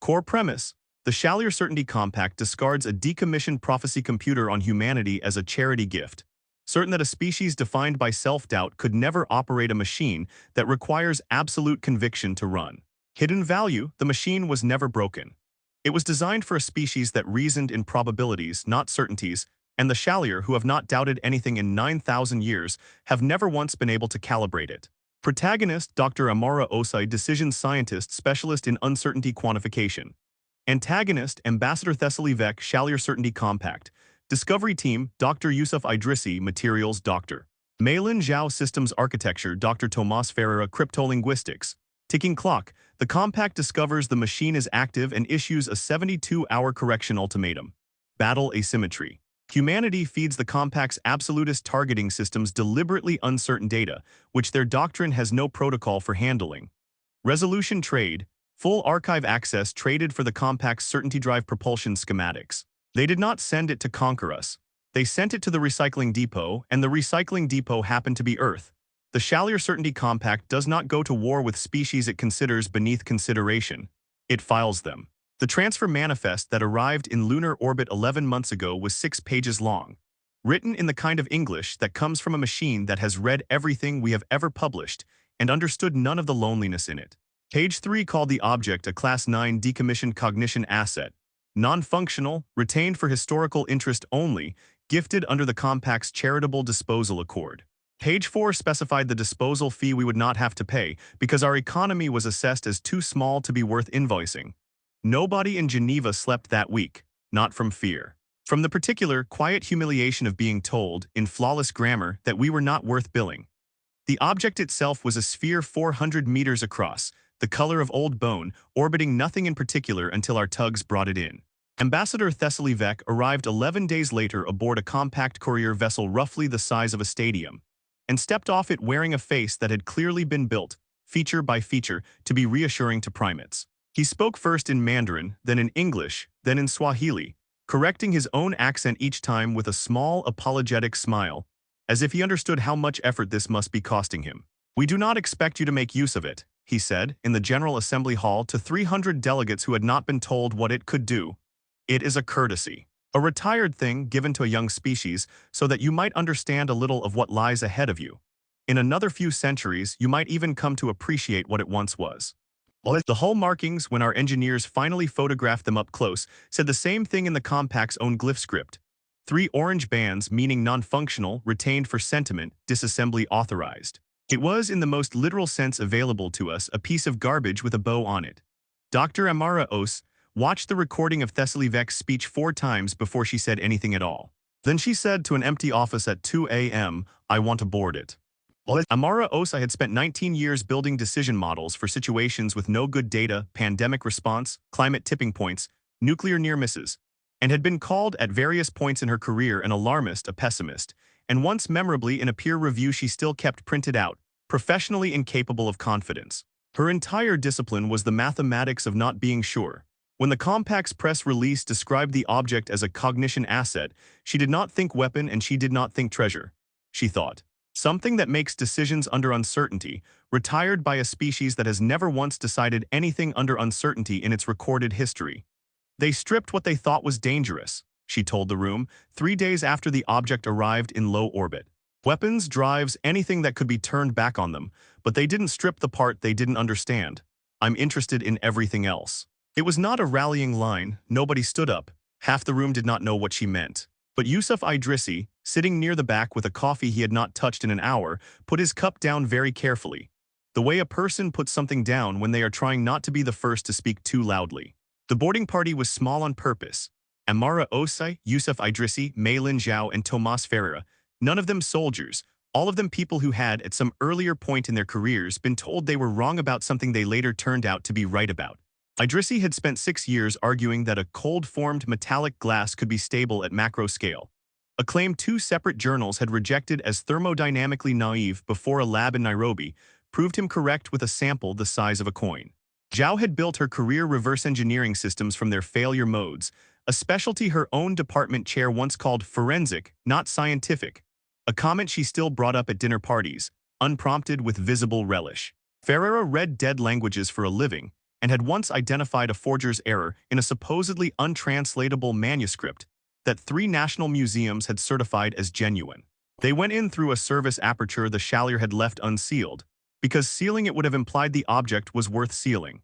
Core premise: the Shallier Certainty Compact discards a decommissioned prophecy computer on humanity as a charity gift, certain that a species defined by self-doubt could never operate a machine that requires absolute conviction to run. Hidden value: the machine was never broken. It was designed for a species that reasoned in probabilities, not certainties, and the Shallier, who have not doubted anything in 9,000 years, have never once been able to calibrate it. Protagonist: Dr. Amara Osei, decision scientist, specialist in uncertainty quantification. Antagonist: Ambassador Thessaly Vec, Shallier Certainty Compact. Discovery team: Dr. Yusuf Idrissi, materials Dr. Maylin Zhao, systems architecture, Dr. Tomas Ferreira, cryptolinguistics. Ticking clock: the compact discovers the machine is active and issues a 72-hour correction ultimatum. Battle asymmetry: humanity feeds the compact's absolutist targeting systems deliberately uncertain data, which their doctrine has no protocol for handling. Resolution trade: full archive access traded for the compact's certainty drive propulsion schematics. They did not send it to conquer us. They sent it to the recycling depot, and the recycling depot happened to be Earth. The Shallier Certainty Compact does not go to war with species it considers beneath consideration. It files them. The transfer manifest that arrived in lunar orbit 11 months ago was 6 pages long, written in the kind of English that comes from a machine that has read everything we have ever published and understood none of the loneliness in it. Page 3 called the object a Class 9 decommissioned cognition asset, non-functional, retained for historical interest only, gifted under the compact's charitable disposal accord. Page 4 specified the disposal fee we would not have to pay because our economy was assessed as too small to be worth invoicing. Nobody in Geneva slept that week, not from fear. From the particular, quiet humiliation of being told, in flawless grammar, that we were not worth billing. The object itself was a sphere 400 meters across, the color of old bone, orbiting nothing in particular until our tugs brought it in. Ambassador Thessaly Vec arrived 11 days later aboard a compact courier vessel roughly the size of a stadium, and stepped off it wearing a face that had clearly been built, feature by feature, to be reassuring to primates. He spoke first in Mandarin, then in English, then in Swahili, correcting his own accent each time with a small, apologetic smile, as if he understood how much effort this must be costing him. "We do not expect you to make use of it," he said, in the General Assembly Hall to 300 delegates who had not been told what it could do. "It is a courtesy. A retired thing given to a young species so that you might understand a little of what lies ahead of you. In another few centuries, you might even come to appreciate what it once was." The hull markings, when our engineers finally photographed them up close, said the same thing in the compact's own glyph script. 3 orange bands meaning non-functional, retained for sentiment, disassembly authorized. It was, in the most literal sense available to us, a piece of garbage with a bow on it. Dr. Amara Osei watched the recording of Thessaly Vec's speech 4 times before she said anything at all. Then she said to an empty office at 2 a.m., "I want to board it." Amara Osei had spent 19 years building decision models for situations with no good data, pandemic response, climate tipping points, nuclear near misses, and had been called at various points in her career an alarmist, a pessimist, and once memorably in a peer review she still kept printed out, professionally incapable of confidence. Her entire discipline was the mathematics of not being sure. When the compact's press release described the object as a cognition asset, she did not think weapon and she did not think treasure. She thought, something that makes decisions under uncertainty, retired by a species that has never once decided anything under uncertainty in its recorded history. They stripped what they thought was dangerous, she told the room, 3 days after the object arrived in low orbit. Weapons, drives, anything that could be turned back on them, but they didn't strip the part they didn't understand. "I'm interested in everything else." It was not a rallying line, nobody stood up. Half the room did not know what she meant. But Yusuf Idrissi, sitting near the back with a coffee he had not touched in an hour, put his cup down very carefully. The way a person puts something down when they are trying not to be the first to speak too loudly. The boarding party was small on purpose. Amara Osei, Yusuf Idrissi, Maylin Zhao, and Tomas Ferreira, none of them soldiers, all of them people who had, at some earlier point in their careers, been told they were wrong about something they later turned out to be right about. Idrissi had spent 6 years arguing that a cold-formed metallic glass could be stable at macro scale, a claim 2 separate journals had rejected as thermodynamically naive before a lab in Nairobi proved him correct with a sample the size of a coin. Zhao had built her career reverse engineering systems from their failure modes, a specialty her own department chair once called forensic, not scientific, a comment she still brought up at dinner parties, unprompted with visible relish. Ferreira read dead languages for a living, and had once identified a forger's error in a supposedly untranslatable manuscript that 3 national museums had certified as genuine. They went in through a service aperture the Chalier had left unsealed, because sealing it would have implied the object was worth sealing.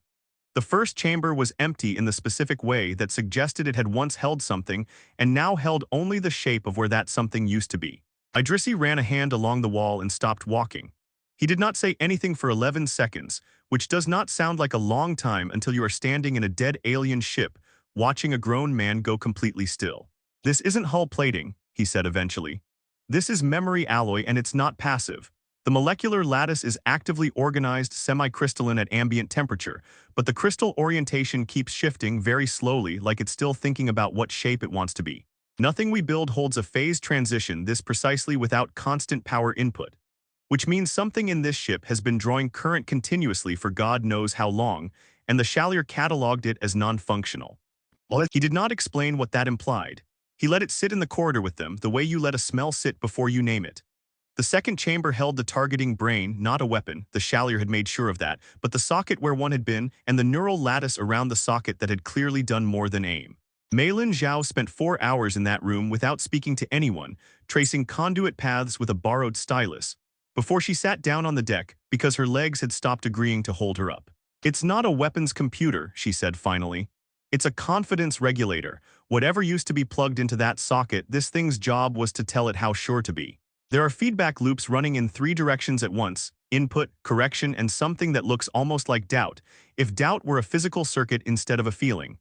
The first chamber was empty in the specific way that suggested it had once held something and now held only the shape of where that something used to be. Idrissi ran a hand along the wall and stopped walking. He did not say anything for 11 seconds, which does not sound like a long time until you are standing in a dead alien ship, watching a grown man go completely still. "This isn't hull plating," he said eventually. "This is memory alloy and it's not passive. The molecular lattice is actively organized semi-crystalline at ambient temperature, but the crystal orientation keeps shifting very slowly like it's still thinking about what shape it wants to be. Nothing we build holds a phase transition this precisely without constant power input. Which means something in this ship has been drawing current continuously for God knows how long, and the Chalier cataloged it as non-functional." He did not explain what that implied. He let it sit in the corridor with them, the way you let a smell sit before you name it. The second chamber held the targeting brain, not a weapon, the Chalier had made sure of that, but the socket where one had been, and the neural lattice around the socket that had clearly done more than aim. Meilin Zhao spent 4 hours in that room without speaking to anyone, tracing conduit paths with a borrowed stylus, before she sat down on the deck because her legs had stopped agreeing to hold her up. "It's not a weapons computer," she said finally. "It's a confidence regulator. Whatever used to be plugged into that socket, this thing's job was to tell it how sure to be. There are feedback loops running in 3 directions at once: input, correction, and something that looks almost like doubt, if doubt were a physical circuit instead of a feeling.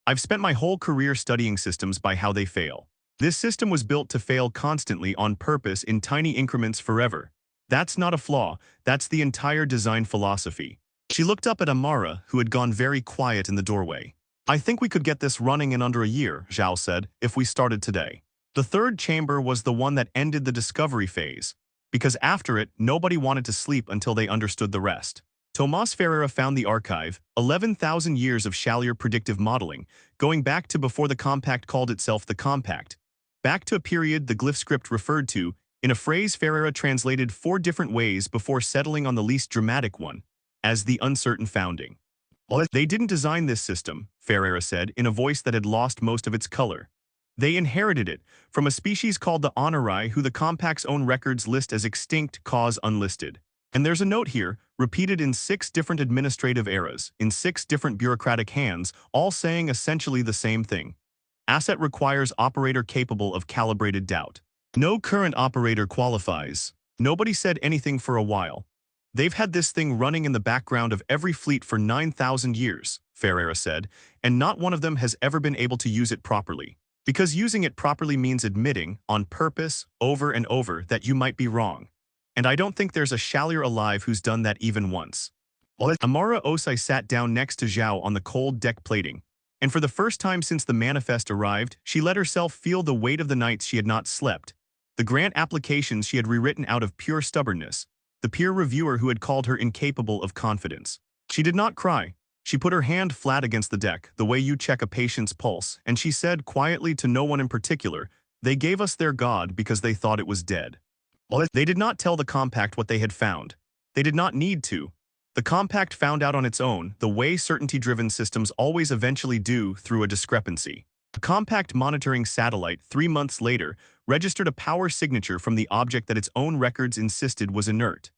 I've spent my whole career studying systems by how they fail. This system was built to fail constantly on purpose in tiny increments forever. That's not a flaw, that's the entire design philosophy." She looked up at Amara, who had gone very quiet in the doorway. "I think we could get this running in under a year," Zhao said, "if we started today." The third chamber was the one that ended the discovery phase, because after it, nobody wanted to sleep until they understood the rest. Tomas Ferreira found the archive, 11,000 years of Chalier predictive modeling, going back to before the compact called itself the compact, back to a period the glyph script referred to, in a phrase Ferreira translated 4 different ways before settling on the least dramatic one, as the uncertain founding. "They didn't design this system," Ferreira said in a voice that had lost most of its color. "They inherited it from a species called the Honorai, who the compact's own records list as extinct cause unlisted. And there's a note here, repeated in 6 different administrative eras, in 6 different bureaucratic hands, all saying essentially the same thing. Asset requires operator capable of calibrated doubt. No current operator qualifies. Nobody said anything for a while. They've had this thing running in the background of every fleet for 9,000 years, Ferreira said, and not one of them has ever been able to use it properly. Because using it properly means admitting, on purpose, over and over, that you might be wrong. And I don't think there's a Chalier alive who's done that even once." Amara Osei sat down next to Zhao on the cold deck plating, and for the first time since the manifest arrived, she let herself feel the weight of the nights she had not slept, the grant applications she had rewritten out of pure stubbornness, the peer reviewer who had called her incapable of confidence. She did not cry. She put her hand flat against the deck, the way you check a patient's pulse, and she said quietly to no one in particular, "They gave us their god because they thought it was dead." They did not tell the compact what they had found. They did not need to. The compact found out on its own, the way certainty-driven systems always eventually do through a discrepancy. A compact monitoring satellite 3 months later registered a power signature from the object that its own records insisted was inert.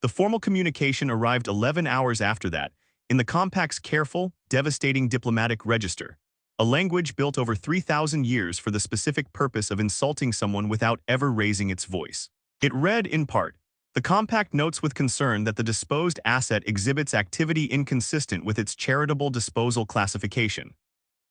The formal communication arrived 11 hours after that, in the compact's careful, devastating diplomatic register, a language built over 3,000 years for the specific purpose of insulting someone without ever raising its voice. It read, in part, "The compact notes with concern that the disposed asset exhibits activity inconsistent with its charitable disposal classification.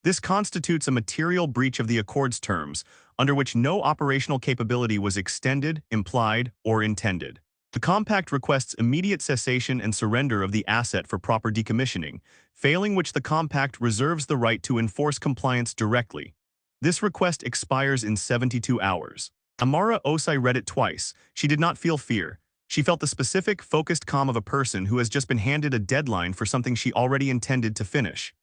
This constitutes a material breach of the Accord's terms, under which no operational capability was extended, implied, or intended. The compact requests immediate cessation and surrender of the asset for proper decommissioning, failing which the compact reserves the right to enforce compliance directly. This request expires in 72 hours. Amara Osei read it twice. She did not feel fear. She felt the specific, focused calm of a person who has just been handed a deadline for something she already intended to finish.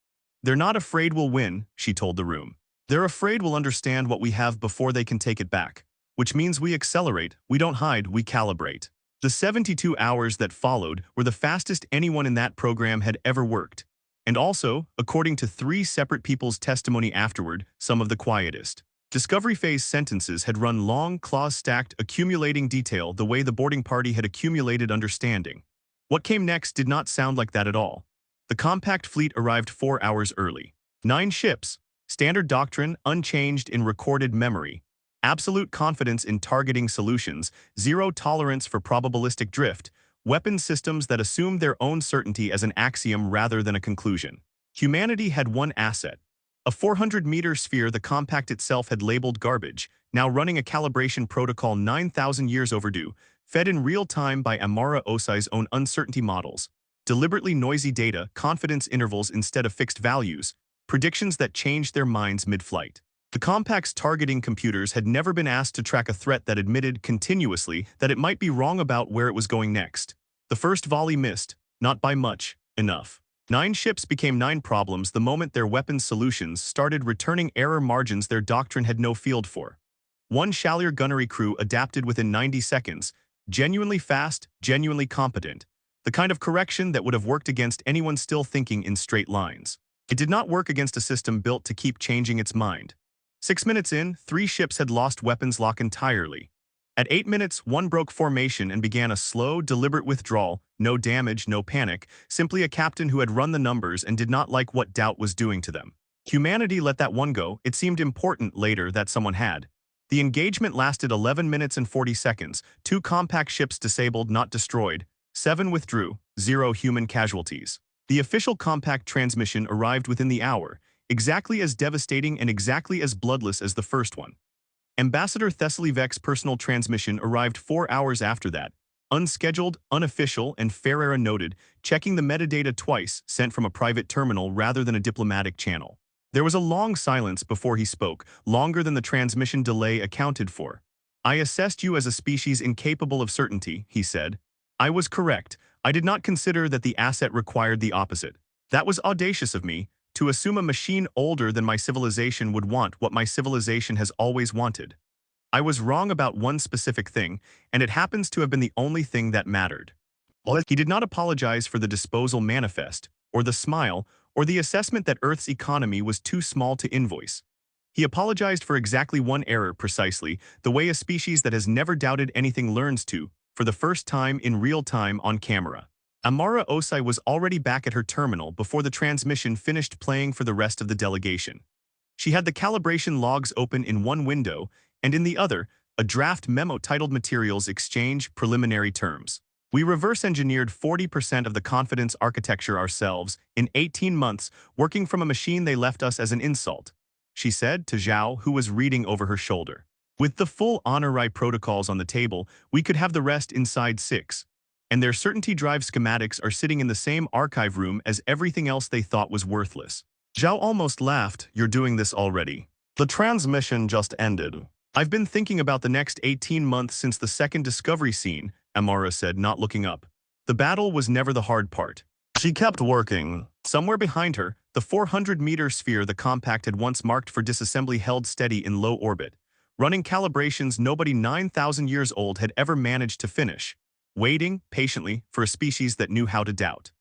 "They're not afraid we'll win," she told the room. "They're afraid we'll understand what we have before they can take it back. Which means we accelerate, we don't hide, we calibrate." The 72 hours that followed were the fastest anyone in that program had ever worked. And also, according to 3 separate people's testimony afterward, some of the quietest. Discovery phase sentences had run long, clause-stacked, accumulating detail the way the boarding party had accumulated understanding. What came next did not sound like that at all. The compact fleet arrived 4 hours early. 9 ships, standard doctrine unchanged in recorded memory, absolute confidence in targeting solutions, zero tolerance for probabilistic drift, weapon systems that assume their own certainty as an axiom rather than a conclusion. Humanity had one asset. A 400-meter sphere the compact itself had labeled garbage, now running a calibration protocol 9,000 years overdue, fed in real time by Amara Osei's own uncertainty models. Deliberately noisy data, confidence intervals instead of fixed values, predictions that changed their minds mid-flight. The compact's targeting computers had never been asked to track a threat that admitted continuously that it might be wrong about where it was going next. The first volley missed, not by much, enough. 9 ships became 9 problems the moment their weapons solutions started returning error margins their doctrine had no field for. 1 Chalier gunnery crew adapted within 90 seconds, genuinely fast, genuinely competent, the kind of correction that would have worked against anyone still thinking in straight lines. It did not work against a system built to keep changing its mind. 6 minutes in, 3 ships had lost weapons lock entirely. At 8 minutes, 1 broke formation and began a slow, deliberate withdrawal, no damage, no panic, simply a captain who had run the numbers and did not like what doubt was doing to them. Humanity let that one go. It seemed important later that someone had. The engagement lasted 11 minutes and 40 seconds, 2 compact ships disabled, not destroyed, 7 withdrew, 0 human casualties. The official compact transmission arrived within the hour, exactly as devastating and exactly as bloodless as the first one. Ambassador Thessalivek's personal transmission arrived 4 hours after that, unscheduled, unofficial, and Ferreira noted, checking the metadata twice, sent from a private terminal rather than a diplomatic channel. There was a long silence before he spoke, longer than the transmission delay accounted for. "I assessed you as a species incapable of certainty," he said. "I was correct. I did not consider that the asset required the opposite. That was audacious of me, to assume a machine older than my civilization would want what my civilization has always wanted. I was wrong about one specific thing, and it happens to have been the only thing that mattered." He did not apologize for the disposal manifest, or the smile, or the assessment that Earth's economy was too small to invoice. He apologized for exactly one error precisely, the way a species that has never doubted anything learns to, for the first time in real time on camera. Amara Osei was already back at her terminal before the transmission finished playing for the rest of the delegation. She had the calibration logs open in one window, and in the other, a draft memo titled Materials Exchange Preliminary Terms. "We reverse-engineered 40% of the confidence architecture ourselves in 18 months, working from a machine they left us as an insult," she said to Zhao, who was reading over her shoulder. "With the full honor protocols on the table, we could have the rest inside 6. And their certainty drive schematics are sitting in the same archive room as everything else they thought was worthless." Zhao almost laughed. "You're doing this already. The transmission just ended." "I've been thinking about the next 18 months since the second discovery scene," Amara said, not looking up. "The battle was never the hard part." She kept working. Somewhere behind her, the 400-meter sphere the compact had once marked for disassembly held steady in low orbit, running calibrations nobody 9,000 years old had ever managed to finish. Waiting, patiently, for a species that knew how to doubt.